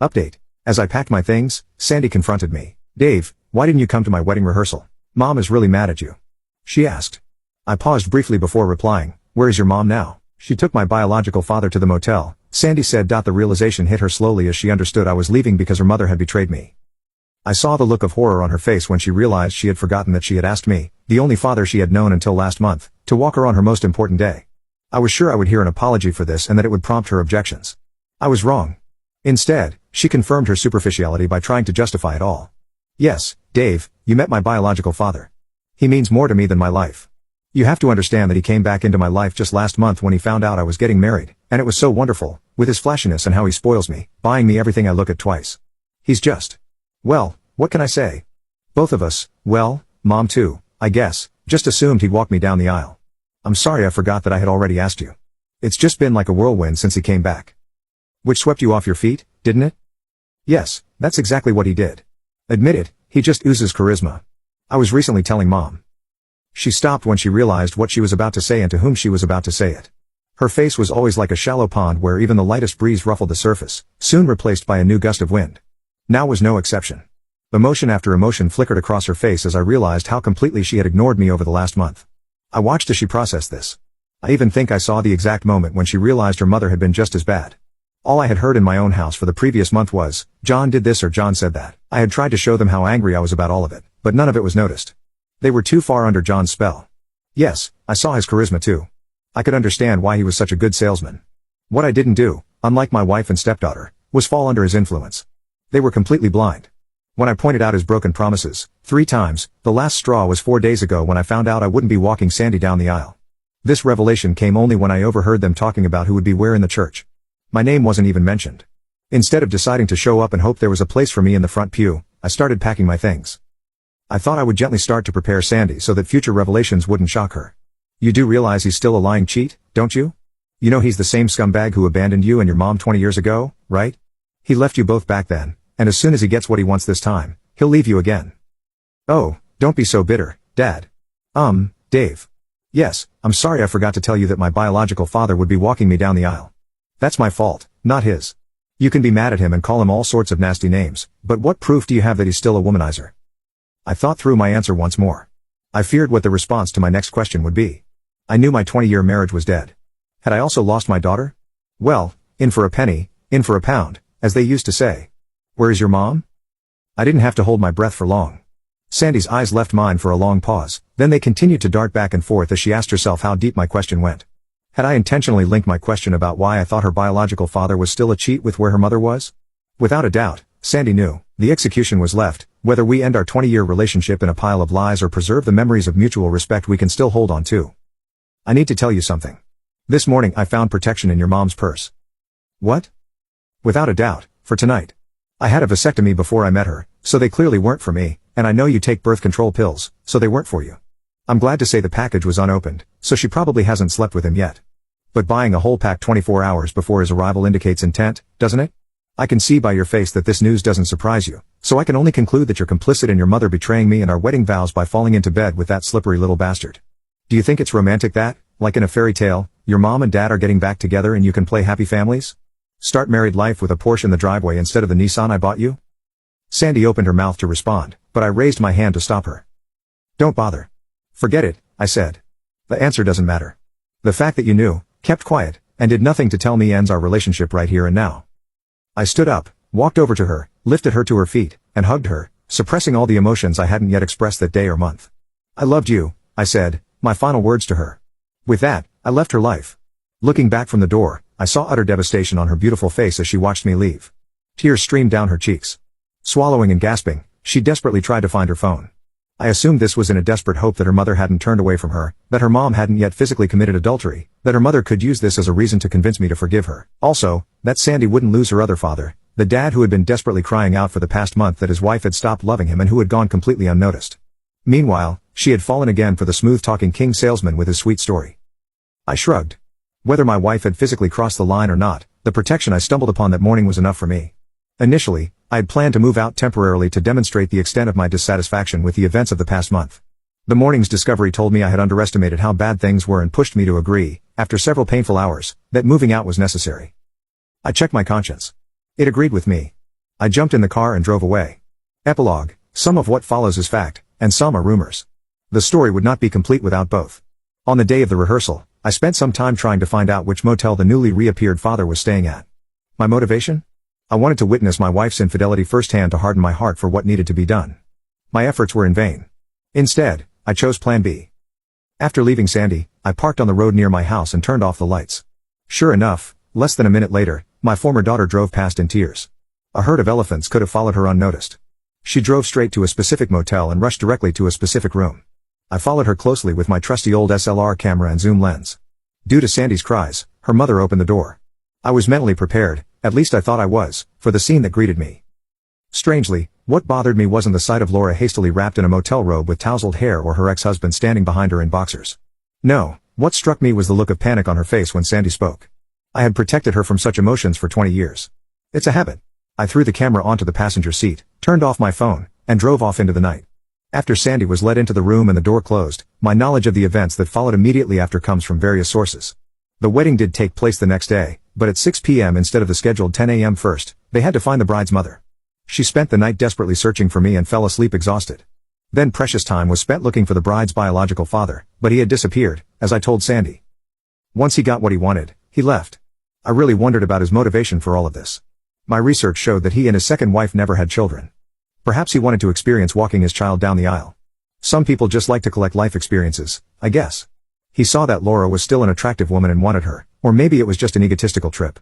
Update. As I packed my things, Sandy confronted me. Dave, why didn't you come to my wedding rehearsal? Mom is really mad at you. She asked. I paused briefly before replying, where is your mom now? She took my biological father to the motel, Sandy said. The realization hit her slowly as she understood I was leaving because her mother had betrayed me. I saw the look of horror on her face when she realized she had forgotten that she had asked me, the only father she had known until last month, to walk her on her most important day. I was sure I would hear an apology for this and that it would prompt her objections. I was wrong. Instead, she confirmed her superficiality by trying to justify it all. Yes, Dave, you met my biological father. He means more to me than my life. You have to understand that he came back into my life just last month when he found out I was getting married, and it was so wonderful, with his flashiness and how he spoils me, buying me everything I look at twice. He's just... well, what can I say? Both of us, well, Mom too, I guess, just assumed he'd walk me down the aisle. I'm sorry I forgot that I had already asked you. It's just been like a whirlwind since he came back. Which swept you off your feet, didn't it? Yes, that's exactly what he did. Admit it, he just oozes charisma. I was recently telling Mom. She stopped when she realized what she was about to say and to whom she was about to say it. Her face was always like a shallow pond where even the lightest breeze ruffled the surface, soon replaced by a new gust of wind. Now was no exception. Emotion after emotion flickered across her face as I realized how completely she had ignored me over the last month. I watched as she processed this. I even think I saw the exact moment when she realized her mother had been just as bad. All I had heard in my own house for the previous month was, John did this or John said that. I had tried to show them how angry I was about all of it, but none of it was noticed. They were too far under John's spell. Yes, I saw his charisma too. I could understand why he was such a good salesman. What I didn't do, unlike my wife and stepdaughter, was fall under his influence. They were completely blind. When I pointed out his broken promises, 3 times, the last straw was 4 days ago when I found out I wouldn't be walking Sandy down the aisle. This revelation came only when I overheard them talking about who would be where in the church. My name wasn't even mentioned. Instead of deciding to show up and hope there was a place for me in the front pew, I started packing my things. I thought I would gently start to prepare Sandy so that future revelations wouldn't shock her. You do realize he's still a lying cheat, don't you? You know he's the same scumbag who abandoned you and your mom 20 years ago, right? He left you both back then, and as soon as he gets what he wants this time, he'll leave you again. Oh, don't be so bitter, Dad. Dave. Yes, I'm sorry I forgot to tell you that my biological father would be walking me down the aisle. That's my fault, not his. You can be mad at him and call him all sorts of nasty names, but what proof do you have that he's still a womanizer? I thought through my answer once more. I feared what the response to my next question would be. I knew my 20-year marriage was dead. Had I also lost my daughter? Well, in for a penny, in for a pound, as they used to say. Where is your mom? I didn't have to hold my breath for long. Sandy's eyes left mine for a long pause, then they continued to dart back and forth as she asked herself how deep my question went. Had I intentionally linked my question about why I thought her biological father was still a cheat with where her mother was? Without a doubt, Sandy knew. The execution was left. Whether we end our 20-year relationship in a pile of lies or preserve the memories of mutual respect we can still hold on to. I need to tell you something. This morning I found protection in your mom's purse. What? Without a doubt, for tonight. I had a vasectomy before I met her, so they clearly weren't for me, and I know you take birth control pills, so they weren't for you. I'm glad to say the package was unopened, so she probably hasn't slept with him yet. But buying a whole pack 24 hours before his arrival indicates intent, doesn't it? I can see by your face that this news doesn't surprise you, so I can only conclude that you're complicit in your mother betraying me and our wedding vows by falling into bed with that slippery little bastard. Do you think it's romantic that, like in a fairy tale, your mom and dad are getting back together and you can play happy families? Start married life with a Porsche in the driveway instead of the Nissan I bought you? Sandy opened her mouth to respond, but I raised my hand to stop her. Don't bother. Forget it, I said. The answer doesn't matter. The fact that you knew, kept quiet, and did nothing to tell me ends our relationship right here and now. I stood up, walked over to her, lifted her to her feet, and hugged her, suppressing all the emotions I hadn't yet expressed that day or month. I loved you, I said, my final words to her. With that, I left her life. Looking back from the door, I saw utter devastation on her beautiful face as she watched me leave. Tears streamed down her cheeks. Swallowing and gasping, she desperately tried to find her phone. I assumed this was in a desperate hope that her mother hadn't turned away from her, that her mom hadn't yet physically committed adultery, that her mother could use this as a reason to convince me to forgive her. Also, that Sandy wouldn't lose her other father, the dad who had been desperately crying out for the past month that his wife had stopped loving him and who had gone completely unnoticed. Meanwhile, she had fallen again for the smooth-talking king salesman with his sweet story. I shrugged. Whether my wife had physically crossed the line or not, the protection I stumbled upon that morning was enough for me. Initially, I had planned to move out temporarily to demonstrate the extent of my dissatisfaction with the events of the past month. The morning's discovery told me I had underestimated how bad things were and pushed me to agree, after several painful hours, that moving out was necessary. I checked my conscience. It agreed with me. I jumped in the car and drove away. Epilogue: some of what follows is fact, and some are rumors. The story would not be complete without both. On the day of the rehearsal, I spent some time trying to find out which motel the newly reappeared father was staying at. My motivation? I wanted to witness my wife's infidelity firsthand to harden my heart for what needed to be done. My efforts were in vain. Instead, I chose Plan B. After leaving Sandy, I parked on the road near my house and turned off the lights. Sure enough, less than a minute later, my former daughter drove past in tears. A herd of elephants could have followed her unnoticed. She drove straight to a specific motel and rushed directly to a specific room. I followed her closely with my trusty old SLR camera and zoom lens. Due to Sandy's cries, her mother opened the door. I was mentally prepared, at least I thought I was, for the scene that greeted me. Strangely, what bothered me wasn't the sight of Laura hastily wrapped in a motel robe with tousled hair or her ex-husband standing behind her in boxers. No, what struck me was the look of panic on her face when Sandy spoke. I had protected her from such emotions for 20 years. It's a habit. I threw the camera onto the passenger seat, turned off my phone, and drove off into the night. After Sandy was led into the room and the door closed, my knowledge of the events that followed immediately after comes from various sources. The wedding did take place the next day, but at 6 p.m. instead of the scheduled 10 a.m. first, they had to find the bride's mother. She spent the night desperately searching for me and fell asleep exhausted. Then precious time was spent looking for the bride's biological father, but he had disappeared, as I told Sandy. Once he got what he wanted, he left. I really wondered about his motivation for all of this. My research showed that he and his second wife never had children. Perhaps he wanted to experience walking his child down the aisle. Some people just like to collect life experiences, I guess. He saw that Laura was still an attractive woman and wanted her, or maybe it was just an egotistical trip.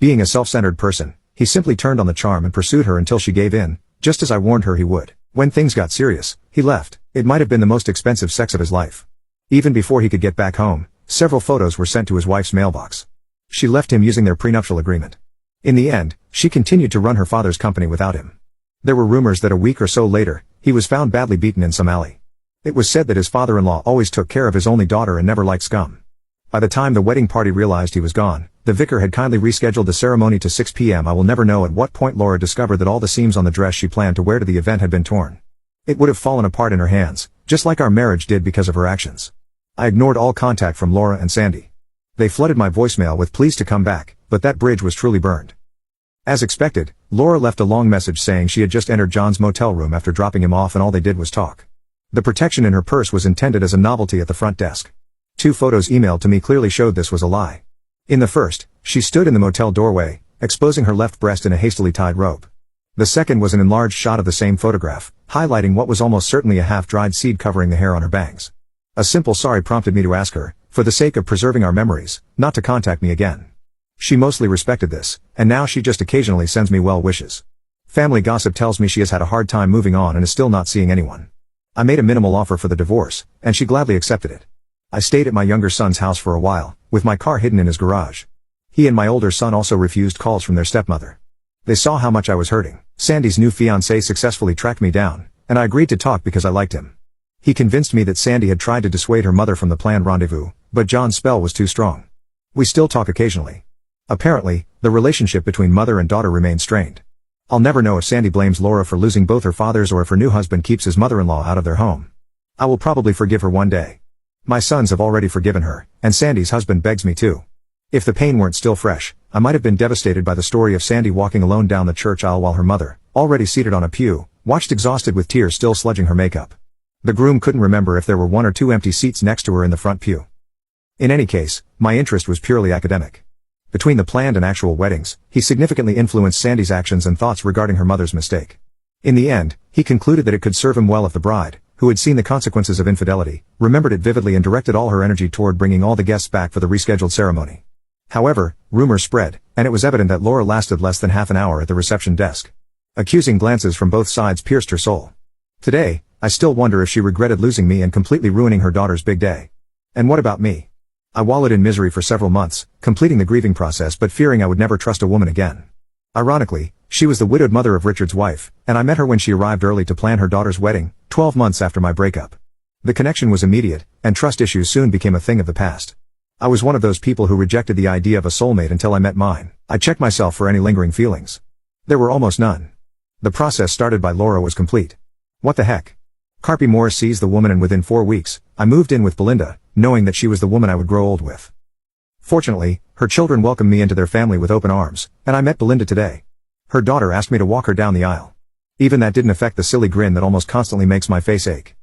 Being a self-centered person, he simply turned on the charm and pursued her until she gave in, just as I warned her he would. When things got serious, he left. It might have been the most expensive sex of his life. Even before he could get back home, several photos were sent to his wife's mailbox. She left him using their prenuptial agreement. In the end, she continued to run her father's company without him. There were rumors that a week or so later, he was found badly beaten in some alley. It was said that his father-in-law always took care of his only daughter and never liked scum. By the time the wedding party realized he was gone, the vicar had kindly rescheduled the ceremony to 6 p.m. I will never know at what point Laura discovered that all the seams on the dress she planned to wear to the event had been torn. It would have fallen apart in her hands, just like our marriage did because of her actions. I ignored all contact from Laura and Sandy. They flooded my voicemail with pleas to come back, but that bridge was truly burned. As expected, Laura left a long message saying she had just entered John's motel room after dropping him off and all they did was talk. The protection in her purse was intended as a novelty at the front desk. 2 photos emailed to me clearly showed this was a lie. In the first, she stood in the motel doorway, exposing her left breast in a hastily tied robe. The second was an enlarged shot of the same photograph, highlighting what was almost certainly a half-dried seed covering the hair on her bangs. A simple sorry prompted me to ask her, for the sake of preserving our memories, not to contact me again. She mostly respected this, and now she just occasionally sends me well wishes. Family gossip tells me she has had a hard time moving on and is still not seeing anyone. I made a minimal offer for the divorce, and she gladly accepted it. I stayed at my younger son's house for a while, with my car hidden in his garage. He and my older son also refused calls from their stepmother. They saw how much I was hurting. Sandy's new fiancé successfully tracked me down, and I agreed to talk because I liked him. He convinced me that Sandy had tried to dissuade her mother from the planned rendezvous, but John's spell was too strong. We still talk occasionally. Apparently, the relationship between mother and daughter remains strained. I'll never know if Sandy blames Laura for losing both her fathers or if her new husband keeps his mother-in-law out of their home. I will probably forgive her one day. My sons have already forgiven her, and Sandy's husband begs me to. If the pain weren't still fresh, I might have been devastated by the story of Sandy walking alone down the church aisle while her mother, already seated on a pew, watched exhausted with tears still sludging her makeup. The groom couldn't remember if there were 1 or 2 empty seats next to her in the front pew. In any case, my interest was purely academic. Between the planned and actual weddings, he significantly influenced Sandy's actions and thoughts regarding her mother's mistake. In the end, he concluded that it could serve him well if the bride, who had seen the consequences of infidelity, remembered it vividly and directed all her energy toward bringing all the guests back for the rescheduled ceremony. However, rumors spread, and it was evident that Laura lasted less than half an hour at the reception desk. Accusing glances from both sides pierced her soul. Today, I still wonder if she regretted losing me and completely ruining her daughter's big day. And what about me? I wallowed in misery for several months, completing the grieving process but fearing I would never trust a woman again. Ironically, she was the widowed mother of Richard's wife, and I met her when she arrived early to plan her daughter's wedding, 12 months after my breakup. The connection was immediate, and trust issues soon became a thing of the past. I was one of those people who rejected the idea of a soulmate until I met mine. I checked myself for any lingering feelings. There were almost none. The process started by Laura was complete. What the heck? Carpy Morris seized the woman and within 4 weeks, I moved in with Belinda, knowing that she was the woman I would grow old with. Fortunately, her children welcomed me into their family with open arms, and I met Belinda today. Her daughter asked me to walk her down the aisle. Even that didn't affect the silly grin that almost constantly makes my face ache.